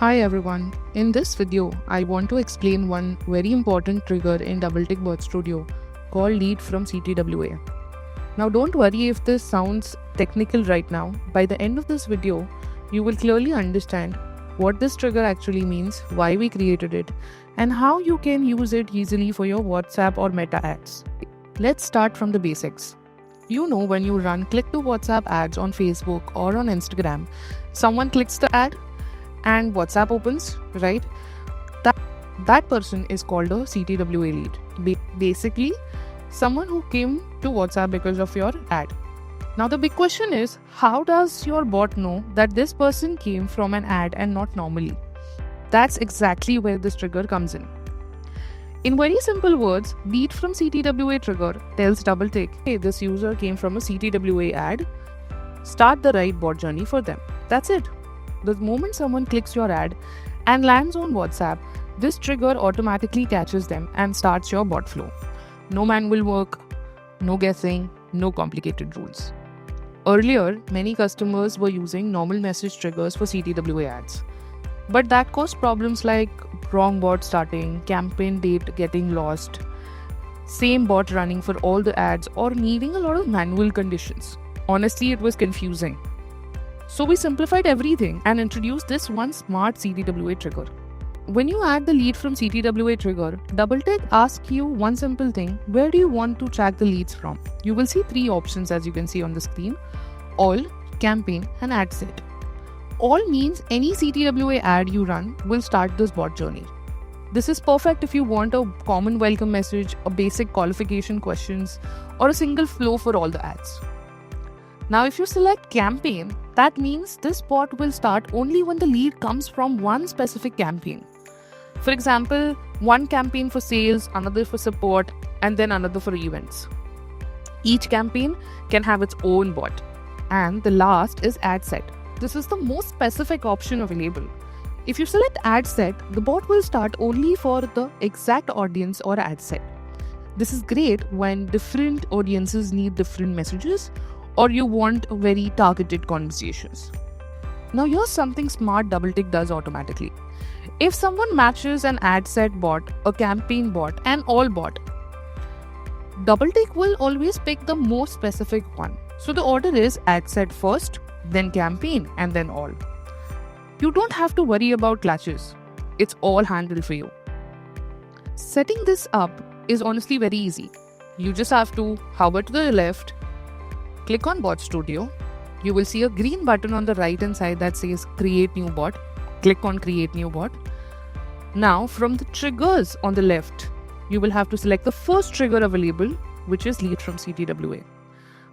Hi everyone, in this video I want to explain one very important trigger in DoubleTick Bot Studio called lead from CTWA. Now don't worry if this sounds technical right now. By the end of this video, you will clearly understand what this trigger actually means, why we created it, and how you can use it easily for your WhatsApp or Meta ads. Let's start from the basics. You know, when you run click to WhatsApp ads on Facebook or on Instagram, someone clicks the ad and WhatsApp opens, right? That person is called a CTWA lead. Basically, someone who came to WhatsApp because of your ad. Now the big question is, how does your bot know that this person came from an ad and not normally? That's exactly where this trigger comes in. In very simple words, lead from CTWA trigger tells DoubleTick, hey, this user came from a CTWA ad. Start the right bot journey for them. That's it. The moment someone clicks your ad and lands on WhatsApp, this trigger automatically catches them and starts your bot flow. No manual work, no guessing, no complicated rules. Earlier, many customers were using normal message triggers for CTWA ads. But that caused problems like wrong bot starting, campaign date getting lost, same bot running for all the ads, or needing a lot of manual conditions. Honestly, it was confusing. So we simplified everything and introduced this one smart CTWA trigger. When you add the lead from CTWA trigger, DoubleTick asks you one simple thing: where do you want to track the leads from? You will see three options as you can see on the screen: all, campaign, and ad set. All means any CTWA ad you run will start this bot journey. This is perfect if you want a common welcome message, a basic qualification questions, or a single flow for all the ads. Now if you select campaign, that means this bot will start only when the lead comes from one specific campaign. For example, one campaign for sales, another for support, and then another for events. Each campaign can have its own bot. And the last is ad set. This is the most specific option available. If you select ad set, the bot will start only for the exact audience or ad set. This is great when different audiences need different messages, or you want very targeted conversations. Now here's something smart DoubleTick does automatically. If someone matches an ad set bot, a campaign bot, and all bot, DoubleTick will always pick the most specific one. So the order is ad set first, then campaign, and then all. You don't have to worry about clashes. It's all handled for you. Setting this up is honestly very easy. You just have to hover to the left, click on Bot Studio. You will see a green button on the right hand side that says Create New Bot. Click on Create New Bot. Now from the triggers on the left, you will have to select the first trigger available, which is lead from CTWA.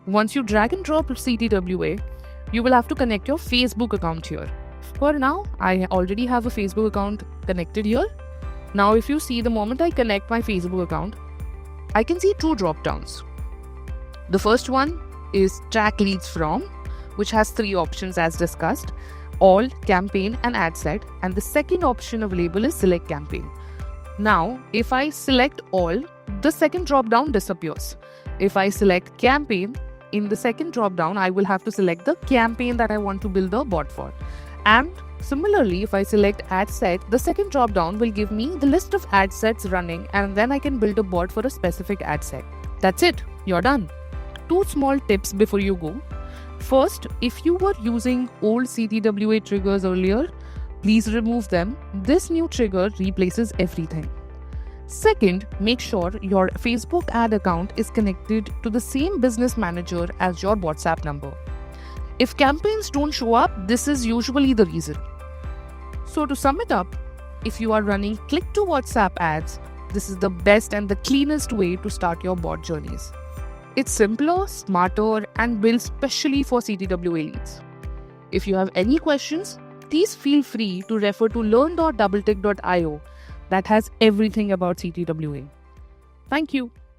Once you drag and drop CTWA, you will have to connect your Facebook account here. For now, I already have a Facebook account connected here. Now if you see, the moment I connect my Facebook account, I can see two drop downs. The first one is track leads from, which has three options as discussed: all, campaign, and ad set. And the second option available is select campaign. Now if I select all, the second drop down disappears. If I select campaign, in the second drop down I will have to select the campaign that I want to build the bot for. And similarly, if I select ad set, the second drop down will give me the list of ad sets running, and then I can build a bot for a specific ad set. That's it, you're done. Two small tips before you go. First, if you were using old CTWA triggers earlier, please remove them. This new trigger replaces everything. Second, make sure your Facebook ad account is connected to the same business manager as your WhatsApp number. If campaigns don't show up, this is usually the reason. So to sum it up, if you are running click to WhatsApp ads, this is the best and the cleanest way to start your bot journeys. It's simpler, smarter, and built specially for CTWA leads. If you have any questions, please feel free to refer to learn.doubletick.io that has everything about CTWA. Thank you.